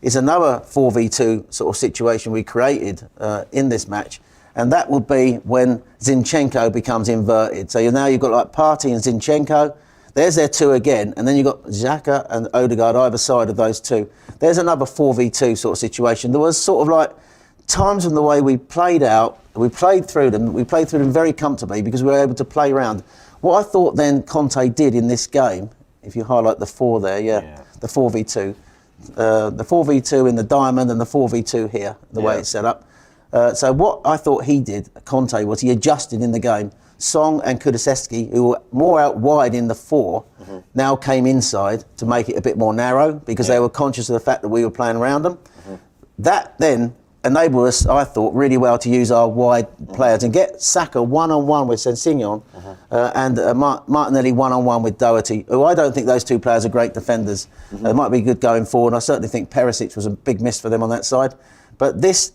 is another 4v2 sort of situation we created in this match. And that would be when Zinchenko becomes inverted. So now you've got like Partey and Zinchenko. There's their two again. And then you've got Xhaka and Odegaard either side of those two. There's another 4v2 sort of situation. There was sort of like times in the way we played out, we played through them very comfortably because we were able to play around. What I thought then Conte did in this game, if you highlight the 4 there, the 4v2. The 4v2 in the diamond and the 4v2 here, the way it's set up. So what I thought he did, Conte, was he adjusted in the game. Song and Kulusevski, who were more out wide in the 4, now came inside to make it a bit more narrow because they were conscious of the fact that we were playing around them. That then enabled us, I thought, really well to use our wide players and get Saka one-on-one with Sessegnon and Martinelli one-on-one with Doherty, who I don't think those two players are great defenders. They might be good going forward. I certainly think Perisic was a big miss for them on that side. But this,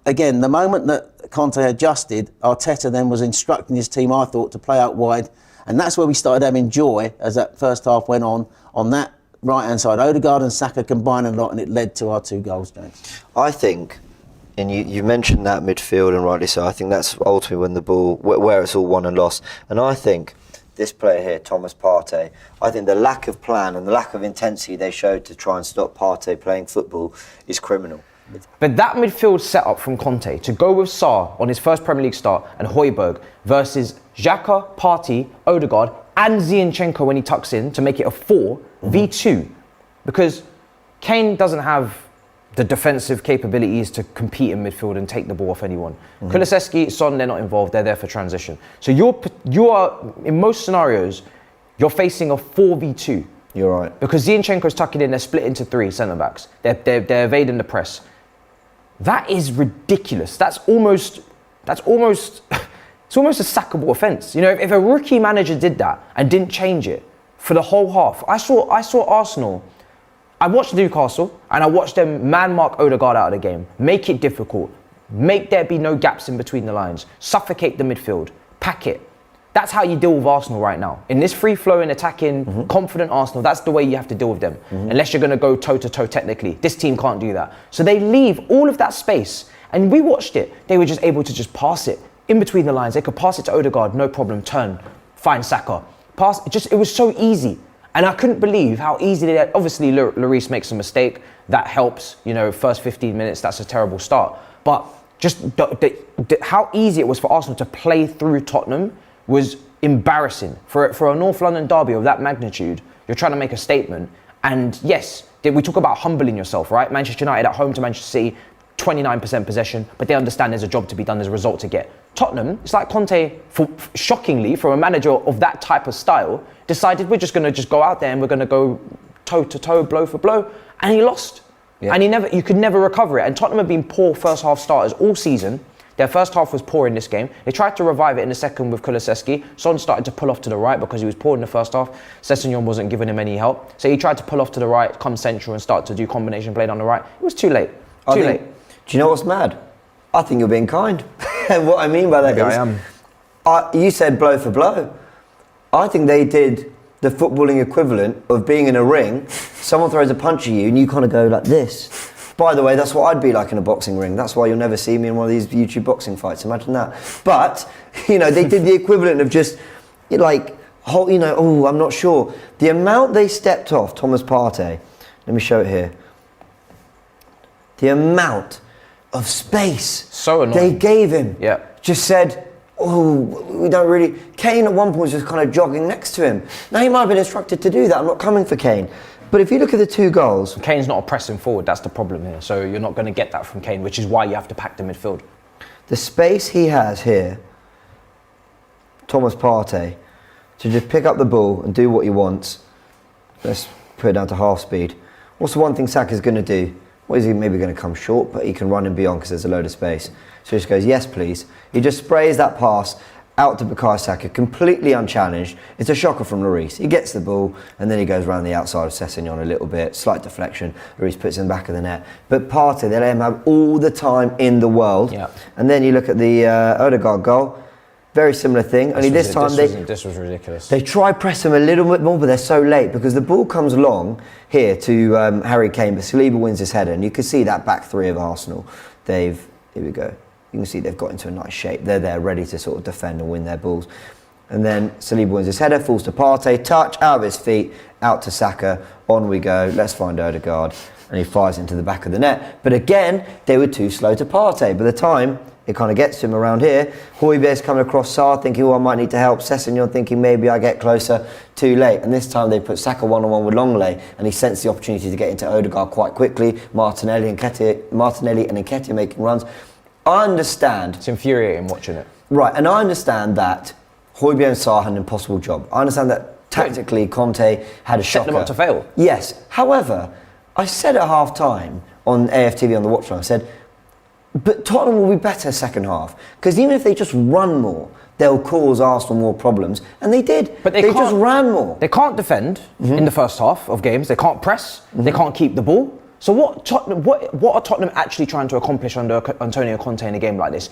again, the moment that Conte adjusted, Arteta then was instructing his team, I thought, to play out wide. And that's where we started having joy as that first half went on that right-hand side. Odegaard and Saka combined a lot, and it led to our 2 goals, James. I think, and you mentioned that midfield, and rightly so, I think that's ultimately when the ball, where it's all won and lost. And I think this player here, Thomas Partey, I think the lack of plan and the lack of intensity they showed to try and stop Partey playing football is criminal. But that midfield setup from Conte to go with Sarr on his first Premier League start and Højbjerg versus Xhaka, Partey, Odegaard and Zinchenko when he tucks in to make it a 4v2, because Kane doesn't have the defensive capabilities to compete in midfield and take the ball off anyone. Kulusevski, Son, they're not involved, they're there for transition. So you are, in most scenarios, you're facing a 4v2. You're right. Because Zinchenko's tucking in, they're split into 3 centre-backs. They're evading the press. That is ridiculous. That's almost it's almost a sackable offence. You know, if a rookie manager did that and didn't change it for the whole half, I saw Arsenal. I watched Newcastle and I watched them man-mark Odegaard out of the game, make it difficult, make there be no gaps in between the lines, suffocate the midfield, pack it. That's how you deal with Arsenal right now. In this free-flowing, attacking, confident Arsenal, that's the way you have to deal with them. Unless you're going to go toe-to-toe technically. This team can't do that. So they leave all of that space. And we watched it. They were just able to just pass it in between the lines. They could pass it to Odegaard, no problem, turn, find Saka. Pass, it was so easy. And I couldn't believe how easy they had. Obviously, Lloris makes a mistake. That helps. You know, first 15 minutes, that's a terrible start. But just how easy it was for Arsenal to play through Tottenham was embarrassing. For a North London derby of that magnitude, you're trying to make a statement. And yes, we talk about humbling yourself, right? Manchester United at home to Manchester City, 29% possession, but they understand there's a job to be done, there's a result to get. Tottenham, it's like Conte, shockingly, from a manager of that type of style, decided we're just going to go out there and we're going to go toe-to-toe, blow for blow, and he lost. Yeah. And you could never recover it. And Tottenham have been poor first half starters all season. Their first half was poor in this game. They tried to revive it in the second with Kulusevski. Son started to pull off to the right because he was poor in the first half. Sessegnon wasn't giving him any help. So he tried to pull off to the right, come central and start to do combination play down the right. It was too late. Too late. Do you know what's mad? I think you're being kind. And what I mean by that I am. You said blow for blow. I think they did the footballing equivalent of being in a ring. Someone throws a punch at you and you kind of go like this. By the way, that's what I'd be like in a boxing ring. That's why you'll never see me in one of these YouTube boxing fights. Imagine that. But, you know, they did the equivalent of just, like, I'm not sure. The amount they stepped off Thomas Partey, let me show it here. The amount of space so annoying. They gave him. Yeah. Just said, we don't really... Kane at one point was just kind of jogging next to him. Now, he might have been instructed to do that. I'm not coming for Kane. But if you look at the 2 goals... Kane's not pressing forward, that's the problem here. So you're not going to get that from Kane, which is why you have to pack the midfield. The space he has here, Thomas Partey, to just pick up the ball and do what he wants. Let's put it down to half speed. What's the one thing Saka's going to do? Well, is he maybe going to come short, but he can run and beyond because there's a load of space. So he just goes, yes, please. He just sprays that pass out to Bukayo Saka, completely unchallenged. It's a shocker from Lloris. He gets the ball, and then he goes around the outside of Sessegnon a little bit, slight deflection. Lloris puts it in the back of the net. But Partey, they let him have all the time in the world. Yeah. And then you look at the Odegaard goal. very similar thing. Only this time this was ridiculous. They try press him a little bit more, but they're so late because the ball comes along here to Harry Kane, but Saliba wins his header, and you can see that back three of Arsenal. Here we go. You can see they've got into a nice shape. They're there ready to sort of defend and win their balls. And then Saliba wins his header, falls to Partey, touch, out of his feet, out to Saka, on we go, let's find Odegaard, and he fires into the back of the net. But again, they were too slow to Partey. By the time it kind of gets to him around here, Højbjerg's coming across Sarr, thinking, oh, I might need to help. Sessegnon thinking, maybe I get closer, too late. And this time they put Saka one-on-one with Longley, and he sensed the opportunity to get into Odegaard quite quickly. Martinelli and Nketiah making runs. I understand. It's infuriating watching it. Right, and I understand that Højbjerg and Sarr had an impossible job. I understand that tactically Conte had a shocker. Set them up to fail. Yes. However, I said at half time on AFTV on the watchline, I said, but Tottenham will be better second half. Because even if they just run more, they'll cause Arsenal more problems. And they did. But they just ran more. They can't defend in the first half of games. They can't press. They can't keep the ball. So what are Tottenham actually trying to accomplish under Antonio Conte in a game like this?